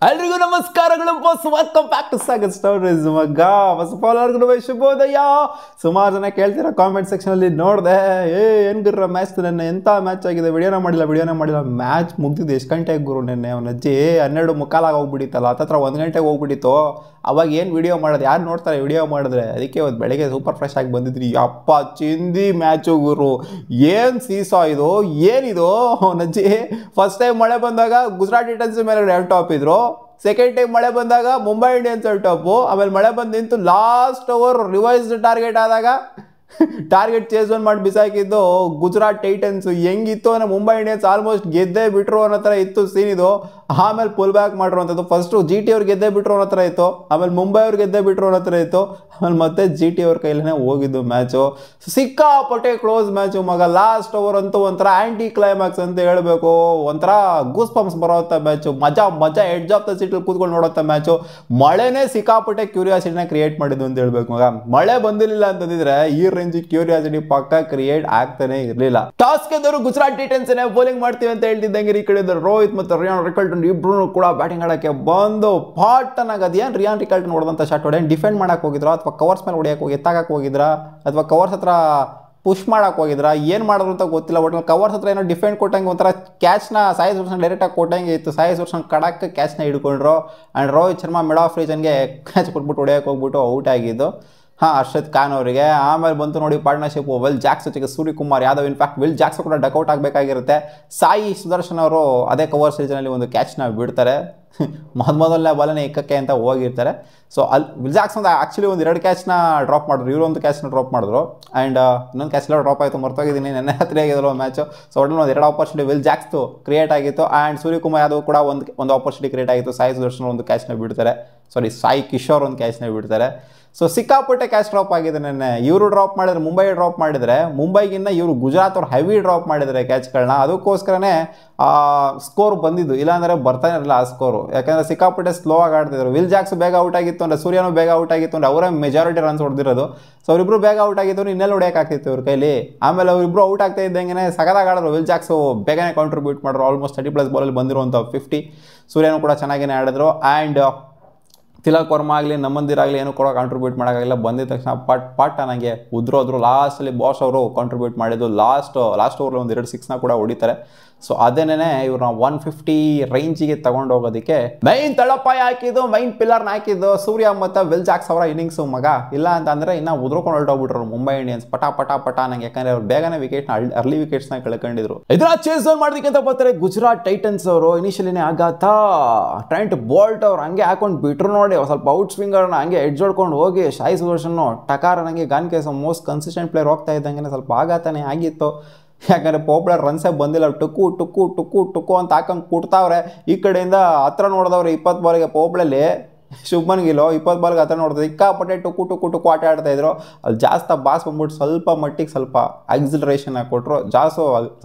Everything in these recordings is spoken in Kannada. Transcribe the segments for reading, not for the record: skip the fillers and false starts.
ಎಲ್ರಿಗೂ ನಮಸ್ಕಾರಗಳು boss, welcome back to Sagar stories. ಮಗ ಫಸ್ಟ್ ಆಫ್ ಆಲ್ ಅವ್ರಿಗೂ ಶುಭೋದಯ. ಸುಮಾರು ಜನ ಕೇಳ್ತೀರಾ ಕಾಮೆಂಟ್ ಸೆಕ್ಷನಲ್ಲಿ. ನೋಡಿದೆ ಏನು ಗುರು ಮ್ಯಾಚ್ ನೆನ್ನೆ ಎಂಥ ಮ್ಯಾಚ್ ಆಗಿದೆ, ವಿಡಿಯೋನ ಮಾಡಿಲ್ಲ. ಮ್ಯಾಚ್ ಮುಗ್ದಿದ್ದು ಎಷ್ಟು ಗಂಟೆಗೆ ಗುರು ನೆನ್ನೆ? ಅವನ ಅಜ್ಜಿ 12:45 ಹೋಗ್ಬಿಟ್ಟಿತ್ತಲ್ಲ, ಹತ್ತತ್ರ 1 ಗಂಟೆಗೆ ಹೋಗ್ಬಿಟ್ಟಿತ್ತು. ಅವಾಗ ಏನು ವಿಡಿಯೋ ಮಾಡೋದು, ಯಾರು ನೋಡ್ತಾರೆ ವಿಡಿಯೋ ಮಾಡಿದ್ರೆ? ಅದಕ್ಕೆ ಇವತ್ತು ಬೆಳಗ್ಗೆ ಸೂಪರ್ ಫ್ರೆಶ್ ಆಗಿ ಬಂದಿದ್ರಿ. ಅಪ್ಪ ಚಿಂದಿ ಮ್ಯಾಚು ಗುರು, ಏನು ಸೀಸಾ ಇದು, ಏನಿದು ಅವನಜ್ಜಿ. ಫಸ್ಟ್ ಟೈಮ್ ಮಳೆ ಬಂದಾಗ ಗುಜರಾತ್ ಟೈಟನ್ಸ್ ಮೇಲೆ 2 ಟಾಪ್ ಇದ್ರು, ಸೆಕೆಂಡ್ ಟೈಮ್ ಮಳೆ ಬಂದಾಗ ಮುಂಬೈ ಇಂಡಿಯನ್ಸ್ 2 ಟಾಪು, ಆಮೇಲೆ ಮಳೆ ಬಂದು ನಿಂತು ಲಾಸ್ಟ್ ಓವರ್ ರಿವೈಸ್ಡ್ ಟಾರ್ಗೆಟ್ ಆದಾಗ ಟಾರ್ಗೆಟ್ ಚೇಸ್ ಮಾಡಿ ಬಿಸಾಕಿದ್ದು ಗುಜರಾತ್ ಟೈಟನ್ಸ್. ಹೆಂಗಿತ್ತು ಅಂದರೆ ಮುಂಬೈ ಇಂಡಿಯನ್ಸ್ ಆಲ್ಮೋಸ್ಟ್ ಗೆದ್ದೇ ಬಿಟ್ರು ಅನ್ನೋ ಥರ ಇತ್ತು ಸೀನ್ ಇದು. ಆಮೇಲೆ ಪುಲ್ ಬ್ಯಾಕ್ ಮಾಡಿರುವಂಥದ್ದು. ಫಸ್ಟು GT ಅವ್ರು ಗೆದ್ದೇ ಬಿಟ್ರು ಅನ್ನೋ ಥರ ಇತ್ತು, ಆಮೇಲೆ ಮುಂಬೈ ಅವ್ರು ಗೆದ್ದೇ ಬಿಟ್ರು ಅನ್ನೋ ಥರ ಇತ್ತು, ಆಮೇಲೆ ಮತ್ತೆ GT ಅವ್ರ ಕೈಲೇ ಹೋಗಿದ್ದು ಮ್ಯಾಚು. ಸಿಕ್ಕಾಪಟ್ಟೆ ಕ್ಲೋಸ್ ಮ್ಯಾಚು ಮಗ. ಲಾಸ್ಟ್ ಓವರ್ ಅಂತೂ ಒಂಥರ ಆ್ಯಂಟಿ ಕ್ಲೈಮ್ಯಾಕ್ಸ್ ಅಂತ ಹೇಳಬೇಕು. ಒಂಥರ ಗೂಸ್ ಪಂಪ್ಸ್ ಬರೋವಂಥ ಮ್ಯಾಚು. ಮಜಾ ಎಡ್ಜ್ ಆಫ್ ದ ಸೀಟಲ್ಲಿ ಕೂತ್ಕೊಂಡು ನೋಡೋಂಥ ಮ್ಯಾಚು. ಮಳೆನೇ ಸಿಕ್ಕಾಪಟ್ಟೆ ಕ್ಯೂರಿಯಾಸಿಟಿನ ಕ್ರಿಯೇಟ್ ಮಾಡಿದ್ದು ಅಂತ ಹೇಳ್ಬೇಕು ಮಗ. ಮಳೆ ಬಂದಿರಲಿಲ್ಲ ಅಂತಂದಿದ್ರೆ ಈ ರೇಂಜ್ ಕ್ಯೂರಿಯಾಸಿಟಿ ಪಕ್ಕ ಕ್ರಿಯೇಟ್ ಆಗ್ತಾನೆ ಇರಲಿಲ್ಲ. ಟಾಸ್ ಗೆದ್ದವರು ಗುಜರಾತ್ ಟೈಟನ್ಸ್ ಬೌಲಿಂಗ್ ಮಾಡ್ತೀವಿ ಅಂತ ಹೇಳ್ತಿದ್ದಂಗೆ ಈ ಕಡೆ ರೋಹಿತ್ ಮತ್ತು ರಿಯಾನ್ ರಿಕಲ್ಟನ್ ಇಬ್ರು ಕೂಡ ಬ್ಯಾಟಿಂಗ್ ಆಡೋಕ್ಕೆ ಬಂದು ಪಾಟನಾಗ ಅದೇನು ರಿಯಾನ್ ರಿಕಲ್ಟನ್ ಹೊಡೆದಂಥ ಶಾಟ್ ಹೊಡೆ ಡಿಫೆಂಡ್ ಮಾಡಕ್ಕೆ ಹೋಗಿದ್ರು, ಅಥವಾ ಕವರ್ಸ್ ಮೇಲೆ ಹೊಡೆಯಕ್ಕೆ ಹೋಗಿ ಎತ್ತಾಗಕ್ಕೆ ಹೋಗಿದ್ರಾ, ಅಥವಾ ಕವರ್ಸ್ ಹತ್ರ ಪುಷ್ ಮಾಡಕ್ಕೆ ಹೋಗಿದ್ರಾ, ಏನು ಮಾಡಿದ್ರು ಅಂತ ಗೊತ್ತಿಲ್ಲ. ಒಟ್ಟು ಕವರ್ಸ್ ಹತ್ರ ಏನೋ ಡಿಫೆಂಡ್ ಕೊಟ್ಟಂಗೆ ಒಂಥರ ಕ್ಯಾಚ್ನ ಸಾಯಿ ಸುದರ್ಶನ್ ಡೈರೆಕ್ಟಾಗಿ ಕೊಟ್ಟಂಗೆ ಇತ್ತು. ಸಾಯಿ ಸುದರ್ಶನ್ ಕಡಕ್ಕೆ ಕ್ಯಾಚ್ನ ಹಿಡ್ಕೊಂಡ್ರು. And Rohit Sharma mid off ರೀಜನ್ಗೆ ಕ್ಯಾಚ್ ಕೊಟ್ಬಿಟ್ಟು ಹೊಡೆಯಕ್ಕೆ ಹೋಗ್ಬಿಟ್ಟು ಔಟ್ ಆಗಿದ್ದು ಅರ್ಷದ್ ಖಾನ್ ಅವರಿಗೆ. ಆಮೇಲೆ ಬಂತು ನೋಡಿ ಪಾರ್ಟ್ನರ್ಶಿಪ್ ವಿಲ್ ಜಾಕ್ಸ್ ಜೊತೆಗೆ Suryakumar Yadav. In fact will Jacks ಕೂಡ ಡಕ್ಔಟ್ ಆಗಬೇಕಾಗಿರುತ್ತೆ. ಸಾಯಿ ಸುದರ್ಶನ್ ಅವರು ಅದೇ ಕವರ್ ಸೀಸನಲ್ಲಿ ಒಂದು ಕ್ಯಾಚ್ನ ಬಿಡ್ತಾರೆ. ಮೊದಲನೇ ಬಾಲನೇ ಇಕ್ಕಕ್ಕೆ ಅಂತ ಹೋಗಿರ್ತಾರೆ. ಸೊ ಅಲ್ಲಿ ವಿಲ್ ಜಾಕ್ಸ್ ಒಂದು ಆ್ಯಕ್ಚುಲಿ ಒಂದು 2 ಕ್ಯಾಚ್ನ ಡ್ರಾಪ್ ಮಾಡಿದ್ರು, ಇವರು ಒಂದು ಕ್ಯಾಚ್ನ ಡ್ರಾಪ್ ಮಾಡಿದ್ರು. ಆ್ಯಂಡ್ ಇನ್ನೊಂದು ಕ್ಯಾಚ್ ಡ್ರಾಪ್ ಆಯಿತು, ಮರ್ತೋಗಿದ್ದೀನಿ, ನೆನ್ನೆ ಹತ್ತಿರ ಆಗಿದ್ರು ಮ್ಯಾಚು. ಸೊ ಒಟ್ಟು ಒಂದು 2 ಆಪರ್ಚುನಿಟಿ ವಿಲ್ ಜಾಕ್ಸ್ದು ಕ್ರಿಯೇಟ್ ಆಗಿತ್ತು. ಆ್ಯಂಡ್ ಸೂರ್ಯಕುಮಾರ್ ಯಾದವ್ ಕೂಡ ಒಂದು ಆಪರ್ಚುನಿಟಿ ಕ್ರಿಯೇಟ್ ಆಗಿತ್ತು. ಸಾಯಿ ಸುದರ್ಶನ್ ಒಂದು ಕ್ಯಾಚ್ನ ಬಿಡ್ತಾರೆ, ಸಾಯಿ ಕಿಶೋರ್ ಒಂದು ಕ್ಯಾಚ್ನ ಬಿಡ್ತಾರೆ. ಸೊ ಸಿಕ್ಕಾಪಟ್ಟೆ ಕ್ಯಾಚ್ ಡ್ರಾಪ್ ಆಗಿದೆ ನೆನ್ನೆ. ಇವರು ಡ್ರಾಪ್ ಮಾಡಿದ್ರೆ, ಮುಂಬೈ ಡ್ರಾಪ್ ಮಾಡಿದರೆ, ಮುಂಬೈಗಿನ್ನ ಇವರು ಗುಜರಾತ್ ಅವ್ರು ಹೆವಿ ಡ್ರಾಪ್ ಮಾಡಿದ್ದಾರೆ ಕ್ಯಾಚ್ಗಳನ್ನ. ಅದಕ್ಕೋಸ್ಕರನೇ ಸ್ಕೋರ್ ಬಂದಿದ್ದು, ಇಲ್ಲಾಂದರೆ ಬರ್ತಾನೆ ಇರಲಿಲ್ಲ ಆ ಸ್ಕೋರು. ಯಾಕಂದರೆ ಸಿಕ್ಕಾಪಟ್ಟೆ ಸ್ಲೋ ಆಗಿ ಆಡ್ತಿದ್ರು. ವಿಲ್ ಜಾಕ್ಸ್ ಬೇಗ ಔಟ್ ಆಗಿತ್ತು ಅಂದರೆ, ಸೂರ್ಯನೂ ಬೇಗ ಔಟ್ ಆಗಿತ್ತು ಅಂದರೆ ಅವರೇ ಮೆಜಾರಿಟಿ ರನ್ಸ್ ಹೊಡೆದಿರೋದು. ಸೊ ಅವರಿಬ್ಬರು ಬೇಗ ಔಟ್ ಆಗಿತ್ತು, ಇನ್ನೆಲ್ಲ ಹೊಡೆಯೋಕ್ಕಾಗ್ತಿತ್ತು ಇವ್ರ ಕೈಲಿ. ಆಮೇಲೆ ಅವರಿಬ್ಬರು ಔಟ್ ಆಗ್ತಾ ಇದ್ದಂಗೆ ಸಗದಾಗಿ ಆಡಿದ್ರು. ವಿಲ್ ಜಾಕ್ಸು ಬೇಗನೆ ಕಾಂಟ್ರಿಬ್ಯೂಟ್ ಮಾಡಿದ್ರು, ಆಲ್ಮೋಸ್ಟ್ 30+ ಬಾಲಲ್ಲಿ ಬಂದಿರುವಂಥ 50. ಸೂರ್ಯನೂ ಕೂಡ ಚೆನ್ನಾಗೇ ಆಡಿದ್ರು. ಆ್ಯಂಡ್ ತಿಲಕ್ ವರ್ಮಾ ಆಗಲಿ, ನಮ್ಮಂದಿರ ಆಗಲಿ ಏನೂ ಕೂಡ ಕಾಂಟ್ರಿಬ್ಯೂಟ್ ಮಾಡೋಕ್ಕಾಗಿಲ್ಲ. ಬಂದಿದ ತಕ್ಷಣ ಪಟ್ ನನಗೆ ಉದ್ರೋದ್ರು. ಲಾಸ್ಟಲ್ಲಿ ಬಾಸ್ ಅವರು ಕಾಂಟ್ರಿಬ್ಯೂಟ್ ಮಾಡಿದ್ದು. ಲಾಸ್ಟ್ ಓವರ್ಲಿ ಒಂದು 2 6ನ ಕೂಡ ಹೊಡಿತಾರೆ. ಸೊ ಅದೇನೇ ಇವ್ರನ್ನ 150 ರೇಂಜಿಗೆ ತಗೊಂಡು ಹೋಗೋದಕ್ಕೆ ಮೈನ್ ತಳಪಾಯ ಹಾಕಿದ್ದು, ಮೈನ್ ಪಿಲ್ಲರ್ನ ಹಾಕಿದ್ದು ಸೂರ್ಯ ಮತ್ತು ವಿಲ್ ಜಾಕ್ಸ್ ಅವರ ಇನ್ನಿಂಗ್ಸು ಮಗ. ಇಲ್ಲ ಅಂತಂದರೆ ಇನ್ನೂ ಉದ್ರೋಕೊಂಡು ಹೊರಟೋಗ್ಬಿಟ್ರು ಮುಂಬೈ ಇಂಡಿಯನ್ಸ್ ಪಟ ನಂಗೆ. ಯಾಕಂದರೆ ಅವ್ರು ಬೇಗನೆ ಅರ್ಲಿ ವಿಕೆಟ್ಸ್ನ ಕಳ್ಕೊಂಡಿದ್ರು. ಇದರ ಚೇಸ್ ಮಾಡೋದಕ್ಕೆ ಅಂತ ಬರ್ತಾರೆ ಗುಜರಾತ್ ಟೈಟನ್ಸ್ ಅವರು. ಇನಿಷಿಯಲಿನೇ ಆಘಾತ. ಟ್ರೆಂಟ್ ಬೋಲ್ಟ್ ಅವ್ರು ಹಂಗೆ ಹಾಕೊಂಡು ಬಿಟ್ರು ನೋಡಿ, ಸ್ವಲ್ಪ ಔಟ್ ಸ್ವಿಂಗರ್ನ ಹಂಗೆ ಎಡ್ಜ್ ಹೊಡ್ಕೊಂಡು ಹೋಗಿ ಸಾಯಿ ಸುದರ್ಶನ್ ಟಕಾರ ನನಗೆ gone case most consistent player ಹೋಗ್ತಾ ಇದ್ದಂಗೆ ಸ್ವಲ್ಪ ಆಘಾತನೇ ಆಗಿತ್ತು. ಯಾಕಂದರೆ ಪಾಪ್ಯುಲರ್ ರನ್ಸೇ ಬಂದಿಲ್ಲ. ಟುಕ್ಕು ಅಂತ ಹಾಕೊಂಡು ಕೊಡ್ತಾವ್ರೆ. ಈ ಕಡೆಯಿಂದ ಹತ್ರ ನೋಡಿದವ್ರೆ 20 ಬಾಲ್ಗೆ ಪಾಪ್ಯುಲಲ್ಲಿ ಶುಭ್ಮನ್ ಗಿಲ್ 20 ಬಾಲ್ಗೆ ಹತ್ರ ನೋಡಿದ್ರೆ ಸಿಕ್ಕಾಪಟ್ಟೆ ಟುಕ್ಕು ಆಟ ಆಡ್ತಾಯಿದ್ರು. ಅಲ್ಲಿ ಜಾಸ್ತಿ ಬಾಸ್ ಬಂದ್ಬಿಟ್ಟು ಸ್ವಲ್ಪ ಮಟ್ಟಿಗೆ ಸ್ವಲ್ಪ ಆಕ್ಸಿಲರೇಷನ್ ಕೊಟ್ಟರು.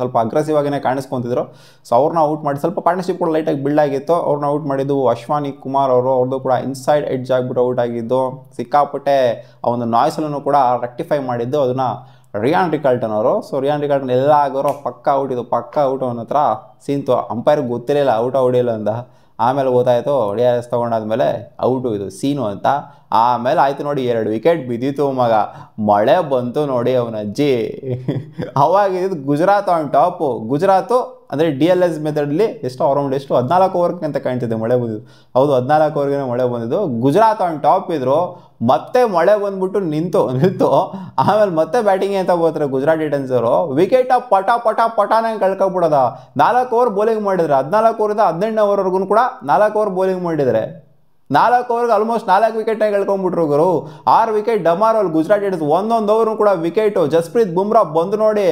ಸ್ವಲ್ಪ ಅಗ್ರೆಸಿವ್ ಆಗಿನೇ ಕಾಣಿಸ್ಕೊತಿದ್ರು. ಸೊ ಅವ್ರನ್ನ ಔಟ್ ಮಾಡಿ ಸ್ವಲ್ಪ ಪಾರ್ಟ್ನರ್ಶಿಪ್ ಕೂಡ ಲೈಟಾಗಿ ಬಿಲ್ಡ್ ಆಗಿತ್ತು. ಅವ್ರನ್ನ ಔಟ್ ಮಾಡಿದ್ದು ಅಶ್ವಾನಿ ಕುಮಾರ್ ಅವರು. ಅವ್ರದ್ದು ಕೂಡ ಇನ್ಸೈಡ್ ಎಡ್ಜ್ ಆಗಿಬಿಟ್ಟು ಔಟ್ ಆಗಿದ್ದು. ಸಿಕ್ಕಾಪಟ್ಟೆ ಆ ಒಂದು ನಾಯ್ಸಲ್ಲೂ ಕೂಡ ರೆಕ್ಟಿಫೈ ಮಾಡಿದ್ದು ಅದನ್ನು ರಿಯಾನ್ ರಿಕಲ್ಟನ್ ಅವರು. ಸೊ ರಿಯಾನ್ ರಿಕಲ್ಟನ್ ಎಲ್ಲ ಆಗೋರು ಪಕ್ಕ ಔಟ್ ಅವನ ಹತ್ರ ಸೀನ್ತು. ಅಂಪೈರ್ಗೆ ಗೊತ್ತಿರಲಿಲ್ಲ ಔಟ್ ಹೊಡಿಲ್ಲ ಅಂತ. ಆಮೇಲೆ ಗೊತ್ತಾಯಿತು DRS ತೊಗೊಂಡಾದ್ಮೇಲೆ ಔಟು ಇದು ಸೀನು ಅಂತ. ಆಮೇಲೆ ಆಯಿತು ನೋಡಿ 2 ವಿಕೆಟ್ ಬಿದ್ದಿತ್ತು ಮಗ. ಮಳೆ ಬಂತು ನೋಡಿ ಅವನ ಅಜ್ಜಿ. ಅವಾಗ ಇದು ಗುಜರಾತ್ ಆನ್ ಟಾಪು. ಗುಜರಾತು ಅಂದರೆ DLS ಮೆಥಡಲ್ಲಿ ಅರೌಂಡ್ 14 ಓವರ್ಗೆ ಅಂತ ಕಾಣ್ತಿದ್ದೆ ಮಳೆ ಬಂದಿದ್ದು. ಹೌದು 14 ಓವರ್ಗೆ ಮಳೆ ಬಂದಿದ್ದು. ಗುಜರಾತ್ ಆನ್ ಟಾಪ್ ಇದ್ರು, ಮತ್ತೆ ಮಳೆ ಬಂದ್ಬಿಟ್ಟು ನಿಲ್ತು. ಆಮೇಲೆ ಮತ್ತೆ ಬ್ಯಾಟಿಂಗ್ ಅಂತ ಬರ್ತಾರೆ ಗುಜರಾತ್ ಟೈಟನ್ಸ್ ಅವರು. ವಿಕೆಟ ಪಟಾನಂಗೆ ಕಳ್ಕೊಬಿಡೋದ. 4 ಓವರ್ ಬೌಲಿಂಗ್ ಮಾಡಿದ್ರೆ, 14 ಓವರಿಂದ 18 ಓವರ್ವರೆಗೂ ಕೂಡ 4 ಓವರ್ ಬೌಲಿಂಗ್ ಮಾಡಿದರೆ 4 ಓವರ್ಗೆ ಆಲ್ಮೋಸ್ಟ್ 4 ವಿಕೆಟ್ನಾಗ ಕಳ್ಕೊಂಡ್ಬಿಟ್ರು ಗುರು. 6 ವಿಕೆಟ್ ಡಮಾರ್ ಅಲ್ಲಿ ಗುಜರಾತ್ ಟೈಟನ್ಸ್. ಒಂದೊಂದು ಓವರ್ನು ಕೂಡ ವಿಕೆಟು. ಜಸ್ಪ್ರೀತ್ ಬುಮ್ರಾ ಬಂದು ನೋಡಿ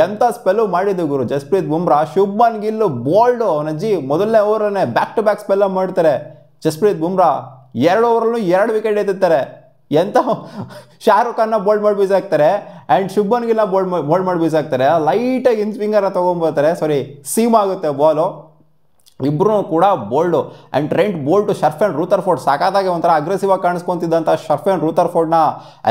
ಎಂಥ ಸ್ಪೆಲ್ಲು ಮಾಡಿದ್ದು ಗುರು ಜಸ್ಪ್ರೀತ್ ಬುಮ್ರಾ. ಶುಭ್ಮನ್ ಗಿಲ್ಲು ಬೋಲ್ಡು ಅವನಜ್ಜಿ ಮೊದಲನೇ ಓವರನ್ನೇ ಬ್ಯಾಕ್ ಟು ಬ್ಯಾಕ್ ಸ್ಪೆಲ್ಲ ಮಾಡ್ತಾರೆ ಜಸ್ಪ್ರೀತ್ ಬುಮ್ರಾ. 2 ಓವರಲ್ಲೂ 2 ವಿಕೆಟ್ ಎತ್ತುತ್ತಾರೆ. ಎಂಥ ಶಾರುಖ್ ಖಾನ್ನ ಬೋಲ್ಡ್ ಮಾಡಿ ಬೀಸಾಕ್ತಾರೆ. ಆ್ಯಂಡ್ ಶುಭ್ಮನ್ ಗಿಲ್ನ ಬೋಲ್ಡ್ ಮಾಡಿ ಬೀಸಾಕ್ತಾರೆ. ಲೈಟಾಗಿ ಇನ್ ಸ್ವಿಂಗರ್ನ ತೊಗೊಂಬರ್ತಾರೆ. ಸೀಮ್ ಆಗುತ್ತೆ ಬಾಲು. ಇಬ್ಬರೂ ಕೂಡ ಬೋಲ್ಡು. ಆ್ಯಂಡ್ ಟ್ರೆಂಟ್ ಬೋಲ್ಟು ಶರ್ಫೆನ್ ರೂಥರ್ಫೋರ್ಡ್ ಸಾಕಾದಾಗೆ ಒಂಥರ ಅಗ್ರೆಸಿವ್ ಆಗಿ ಕಾಣಿಸ್ಕೊಂತಿದ್ದಂಥ ಶರ್ಫೆನ್ ರೂಥರ್ಫೋರ್ಡ್ನ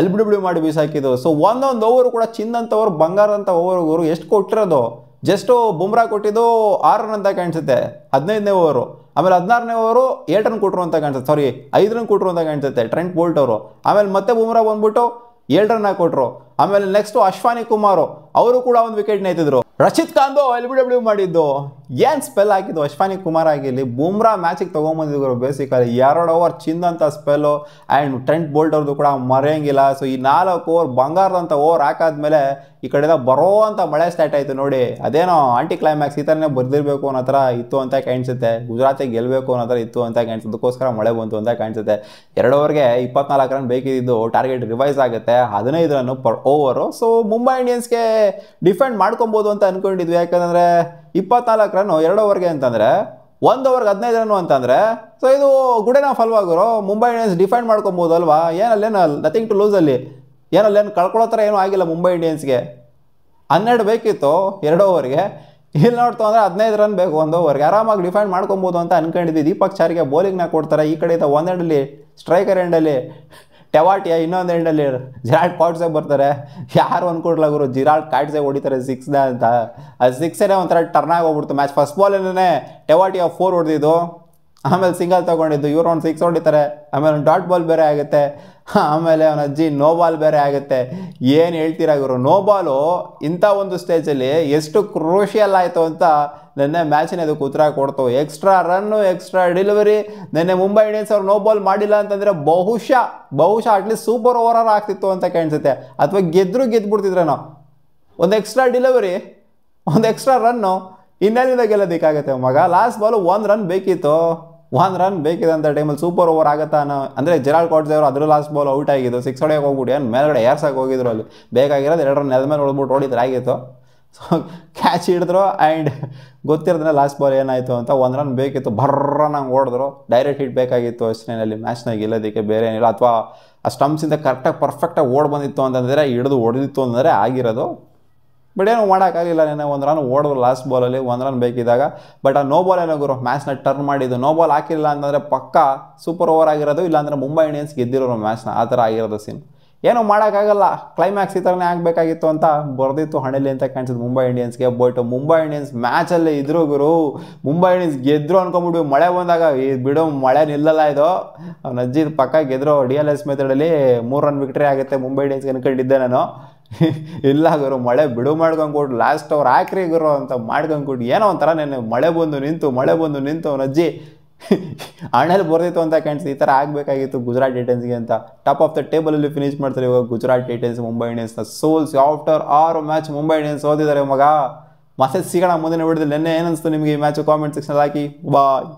LBW ಮಾಡಿ ಬೀಸಾಕಿದ್ದು. ಸೊ ಒಂದೊಂದು ಓವರು ಕೂಡ ಚಿನ್ನಂಥ ಓವರ್, ಬಂಗಾರದಂಥ ಓವರ್ಗಳು ಎಷ್ಟು ಕೊಟ್ಟಿರೋದು. ಜಸ್ಟು ಬುಮ್ರಾ ಕೊಟ್ಟಿದ್ದು 6 ರನ್ ಅಂತ ಕಾಣಿಸುತ್ತೆ 15ನೇ ಓವರು. ಆಮೇಲೆ 16ನೇ ಓವರು 7 ರನ್ ಕೊಟ್ಟರು ಅಂತ ಕಾಣಿಸುತ್ತೆ, ಸಾರಿ 5 ರನ್ ಕೊಟ್ಟರು ಅಂತ ಕಾಣಿಸುತ್ತೆ ಟ್ರೆಂಟ್ ಬೋಲ್ಟ್ ಅವರು. ಆಮೇಲೆ ಮತ್ತೆ ಬುಮ್ರಾ ಬಂದ್ಬಿಟ್ಟು 7 ರನ್ ಕೊಟ್ಟರು. ಆಮೇಲೆ ನೆಕ್ಸ್ಟ್ ಅಶ್ವಾನಿ ಕುಮಾರ್ ಅವರು ಕೂಡ ಒಂದು ವಿಕೆಟ್ ನೇತಿದ್ರು. ರಶೀದ್ ಖಾನ್ LBW ಮಾಡಿದ್ದು ಏನ್ ಸ್ಪೆಲ್ ಹಾಕಿದ್ದು ಅಶ್ವಾನಿ ಕುಮಾರ್ ಆಗಿರಲಿ, ಬುಮ್ರಾ ಮ್ಯಾಚಿಗೆ ತೊಗೊಂಬಂದಿದ್ರು ಬೇಸಿಕಲಿ 2 ಓವರ್ ಚಿಂದಂಥ ಸ್ಪೆಲ್ಲು. ಆ್ಯಂಡ್ ಟ್ರೆಂಟ್ ಬೋಲ್ಟ್ ಅವ್ರದ್ದು ಕೂಡ ಮರೆಯಂಗಿಲ್ಲ. ಸೊ ಈ 4 ಓವರ್ ಬಂಗಾರದಂಥ ಓವರ್ ಹಾಕಾದ್ಮೇಲೆ ಈ ಕಡೆಯಿಂದ ಬರೋ ಅಂತ ಮಳೆ ಸ್ಟಾರ್ಟ್ ಆಯಿತು ನೋಡಿ. ಅದೇನೋ ಆಂಟಿ ಕ್ಲೈಮ್ಯಾಕ್ಸ್ ಈ ಥರನೇ ಬರ್ದಿರಬೇಕು ಅನ್ನೋ ಥರ ಇತ್ತು ಅಂತ ಕಾಣಿಸುತ್ತೆ. ಗುಜರಾತಿಗೆ ಗೆಲ್ಲಬೇಕು ಅನ್ನೋ ಥರ ಇತ್ತು ಅಂತ ಕಾಣಿಸುತ್ತೆ, ಅದಕ್ಕೋಸ್ಕರ ಮಳೆ ಬಂತು ಅಂತ ಕಾಣಿಸುತ್ತೆ. 2 ಓವರ್ಗೆ 24 ರನ್ ಬೇಕಿದ್ದು, ಟಾರ್ಗೆಟ್ ರಿವೈಸ್ ಆಗುತ್ತೆ 15 run per over. So Mumbai ಇಂಡಿಯನ್ಸ್ಗೆ ಡಿಫೆಂಡ್ ಮಾಡ್ಕೊಬೋದು ಅಂತ ಅನ್ಕೊಂಡಿದ್ವಿ. ಯಾಕಂದರೆ 24 ರನ್ 2 ಓವರ್ಗೆ ಅಂತಂದರೆ 1 ಓವರ್ಗೆ 15 ರನ್ ಅಂತಂದರೆ ಸೊ ಇದು ಗುಡ್ ಎನಫ್ ಅಲ್ವಾ ಗುರು. ಮುಂಬೈ ಇಂಡಿಯನ್ಸ್ ಡಿಫೆಂಡ್ ಮಾಡ್ಕೊಬೋದು ಅಲ್ವಾ, ಏನಲ್ಲೇನು ನಥಿಂಗ್ ಟು ಲೂಸಲ್ಲಿ, ಏನಲ್ಲೇನು ಕಳ್ಕೊಳ್ಳೋ ಥರ ಏನೂ ಆಗಿಲ್ಲ ಮುಂಬೈ ಇಂಡಿಯನ್ಸ್ಗೆ. 12 ಬೇಕಿತ್ತು 2 ಓವರ್ಗೆ, ಇಲ್ಲಿ ನೋಡ್ತು ಅಂದರೆ 15 ರನ್ ಬೇಕು 1 ಓವರ್ಗೆ, ಆರಾಮಾಗಿ ಡಿಫೆಂಡ್ ಮಾಡ್ಕೊಬೋದು ಅಂತ ಅನ್ಕೊಂಡಿದ್ವಿ. ದೀಪಕ್ ಚಾರಿಗೆ ಬೌಲಿಂಗ್ನ ಕೊಡ್ತಾರೆ, ಈ ಕಡೆಯಿಂದ ಒಂದು ಎಂಡಲ್ಲಿ ಸ್ಟ್ರೈಕರ್ ಎಂಡಲ್ಲಿ ಟೆವಾಟಿಯಾ, ಇನ್ನೊಂದು ಎಂಡಲ್ಲಿ ಜಿರಾಲ್ಡ್ ಕಾಟ್ಸೆ ಬರ್ತಾರೆ. ಯಾರು ಅಂದ್ಕೊಡ್ಲ ಗುರು ಜಿರಾಲ್ಡ್ ಕಾಟ್ಸೆ ಹೊಡಿತಾರೆ 6ನ ಅಂತ. ಅದು 6 ಒಂಥರ ಟರ್ನ್ ಆಗಿ ಹೋಗ್ಬಿಡ್ತು ಮ್ಯಾಚ್. ಫಸ್ಟ್ ಬಾಲಲ್ಲೇ ಟೆವಾಟಿಯಾ 4 ಹೊಡೆದಿದ್ದು, ಆಮೇಲೆ ಸಿಂಗಲ್ ತೊಗೊಂಡಿದ್ದು, ಇವ್ರು ಒಂದು 6 ಹೊಡಿತಾರೆ, ಆಮೇಲೆ ಒಂದು ಡಾಟ್ ಬಾಲ್ ಬೇರೆ ಆಗುತ್ತೆ, ಆಮೇಲೆ ಅವನ ಅಜ್ಜಿ ನೋ ಬಾಲ್ ಬೇರೆ ಆಗುತ್ತೆ. ಏನು ಹೇಳ್ತೀರಾ ಗುರು, ನೋ ಬಾಲು ಇಂಥ ಒಂದು ಸ್ಟೇಜಲ್ಲಿ ಎಷ್ಟು ಕ್ರೂಷಿಯಲ್ ಆಯಿತು ಅಂತ ನೆನ್ನೆ ಮ್ಯಾಚಿನ ಅದಕ್ಕೆ ಉತ್ತರ ಕೊಡ್ತು. Extra run, extra delivery. ನೆನ್ನೆ ಮುಂಬೈ ಇಂಡಿಯನ್ಸ್ ಅವ್ರು ನೋ ಬಾಲ್ ಮಾಡಿಲ್ಲ ಅಂತಂದರೆ ಬಹುಶಃ ಅಟ್ಲೀಸ್ಟ್ ಸೂಪರ್ ಓವರ್ ಆಗ್ತಿತ್ತು ಅಂತ ಕಾಣಿಸುತ್ತೆ, ಅಥವಾ ಗೆದ್ಬಿಡ್ತಿದ್ರೇನೋ. ಒಂದು ಎಕ್ಸ್ಟ್ರಾ ಡೆಲಿವರಿ, ಒಂದು ಎಕ್ಸ್ಟ್ರಾ ರನ್ನು, ಇನ್ನೆಲ್ಲಿಂದ ಗೆಲ್ಲೋದಕ್ಕಾಗತ್ತೆ ಮಗ. ಲಾಸ್ಟ್ ಬಾಲು 1 ರನ್ ಬೇಕಿತ್ತು, 1 ರನ್ ಬೇಕಿದೆ ಅಂತ ಟೈಮಲ್ಲಿ ಸೂಪರ್ ಓವರ್ ಆಗುತ್ತಾ ಅಂದರೆ ಜಿರಾಲ್ಡ್ ಕಾಟ್ಸೆ ಅವರು ಅದ್ರ ಲಾಸ್ಟ್ ಬಾಲ್ ಔಟ್ ಆಗಿದ್ದು, 6 ಹೊಡೆಯೋಕೆ ಹೋಗ್ಬಿಟ್ಟು ಏನು ಮೇಲ್ಗಡೆ ಏರ್ಸಕ್ಕೆ ಹೋಗಿದ್ರು. ಅಲ್ಲಿ ಬೇಕಾಗಿರೋದು 2 ರನ್ ನೆಲದ ಮೇಲೆ ಹೊಡೆದ್ಬಿಟ್ಟು ಹೊಡಿದ್ರೆ ಆಗಿತ್ತು. ಸೊ ಕ್ಯಾಚ್ ಹಿಡಿದ್ರು ಆ್ಯಂಡ್ ಗೊತ್ತಿರೋದ್ರೆ ಲಾಸ್ಟ್ ಬಾಲ್ ಏನಾಯಿತು ಅಂತ. 1 ರನ್ ಬೇಕಿತ್ತು, ಬರ್ರನಂಗೆ ಓಡಿದ್ರು, ಡೈರೆಕ್ಟ್ ಹಿಟ್ ಬೇಕಾಗಿತ್ತು ಅಷ್ಟೇನಲ್ಲಿ ಮ್ಯಾಚ್ನಾಗ ಗೆಲ್ಲೋದಕ್ಕೆ, ಬೇರೆ ಏನಿಲ್ಲ. ಅಥವಾ ಆ ಸ್ಟಂಪ್ಸಿಂದ ಕರೆಕ್ಟಾಗಿ ಪರ್ಫೆಕ್ಟಾಗಿ ಓಡ್ ಬಂದಿತ್ತು ಅಂತಂದರೆ, ಹಿಡಿದು ಹೊಡೆದಿತ್ತು ಅಂದರೆ ಆಗಿರೋದು. ಬಟ್ ಏನೂ ಮಾಡೋಕ್ಕಾಗಲಿಲ್ಲ. ನೆನ್ನೆ 1 ರನ್ ಓಡಿದ್ರು ಲಾಸ್ಟ್ ಬಾಲಲ್ಲಿ, 1 ರನ್ ಬೇಕಿದ್ದಾಗ. ಬಟ್ ಆ ನೋ ಬಾಲ್ ಏನೋ ಗುರು ಮ್ಯಾಚ್ನ ಟರ್ನ್ ಮಾಡಿದ್ದು. ನೋ ಬಾಲ್ ಹಾಕಿಲ್ಲ ಅಂತಂದರೆ ಪಕ್ಕಾ ಸೂಪರ್ ಓವರ್ ಆಗಿರೋದು, ಇಲ್ಲಾಂದರೆ ಮುಂಬೈ ಇಂಡಿಯನ್ಸ್ ಗೆದ್ದಿರೋರು ಮ್ಯಾಚ್ನ. ಆ ಥರ ಆಗಿರೋದು ಸೀನ್. ಏನೂ ಮಾಡೋಕ್ಕಾಗಲ್ಲ, ಕ್ಲೈಮ್ಯಾಕ್ಸ್ ಈ ಥರನೇ ಆಗಬೇಕಾಗಿತ್ತು ಅಂತ ಬರ್ದಿತ್ತು ಹಣೆಯಲ್ಲಿ ಅಂತ ಕಾಣಿಸಿದ್ದು ಮುಂಬೈ ಇಂಡಿಯನ್ಸ್ಗೆ. ಬಟ್ ಮುಂಬೈ ಇಂಡಿಯನ್ಸ್ ಮ್ಯಾಚಲ್ಲೇ ಇದ್ರು ಗುರು. ಮುಂಬೈ ಇಂಡಿಯನ್ಸ್ ಗೆದ್ರು ಅನ್ಕೊಂಬಿಟ್ಟು ಮಳೆ ಬಂದಾಗ ಬಿಡು ಮಳೆ ನಿಲ್ಲಲ್ಲ ಇದು, ಅವ್ನ ಅಜ್ಜಿ ಪಕ್ಕ ಗೆದ್ರು DLS ಮೆಥಡಲ್ಲಿ 3 ರನ್ ವಿಕ್ಟ್ರಿ ಆಗುತ್ತೆ ಮುಂಬೈ ಇಂಡಿಯನ್ಸ್ಗೆ ಅನ್ಕೊಂಡಿದ್ದೆ ನಾನು. ಇಲ್ಲ ಗುರು, ಮಳೆ ಬಿಡು ಮಾಡ್ಕೊಂಡ್ಕೊಟ್ಟು ಲಾಸ್ಟ್ ಅವ್ರು ಹಾಕ್ರಿ ಗುರು ಅಂತ ಮಾಡ್ಕೊಂಡ್ಕೊಟ್ಟು ಏನೋ ಒಂಥರ ನೆನ್ನೆ ಮಳೆ ಬಂದು ನಿಂತು ಅವನ ಅಜ್ಜಿ ಹಣೆಯಲ್ಲಿ ಬರ್ದಿತ್ತು ಅಂತ ಕಾಣಿಸ್ತು. ಈ ಥರ ಆಗಬೇಕಾಗಿತ್ತು ಗುಜರಾತ್ ಟೈಟನ್ಸ್ಗೆ ಅಂತ. ಟಾಪ್ ಆಫ್ ದ ಟೇಬಲಲ್ಲಿ ಫಿನಿಶ್ ಮಾಡ್ತಾರೆ ಇವಾಗ ಗುಜರಾತ್ ಟೈಟನ್ಸ್ ಮುಂಬೈ ಇಂಡಿಯನ್ಸ್ನ. ಸೋಲ್ಸ್ ಆಫ್ಟರ್ 6 ಮ್ಯಾಚ್ ಮುಂಬೈ ಇಂಡಿಯನ್ಸ್ ಓದಿದ್ದಾರೆ ಮಗ. ಮತ್ತೆ ಸಿಗೋಣ ಮುಂದಿನ ವಿಡಿಯೋದಲ್ಲಿ. ನೆನ್ನೆ ಏನಿಸ್ತು ನಿಮಗೆ ಈ ಮ್ಯಾಚು ಕಾಮೆಂಟ್ ಸೆಕ್ಷನ್ ಹಾಕಿ. ಬಾಯ್.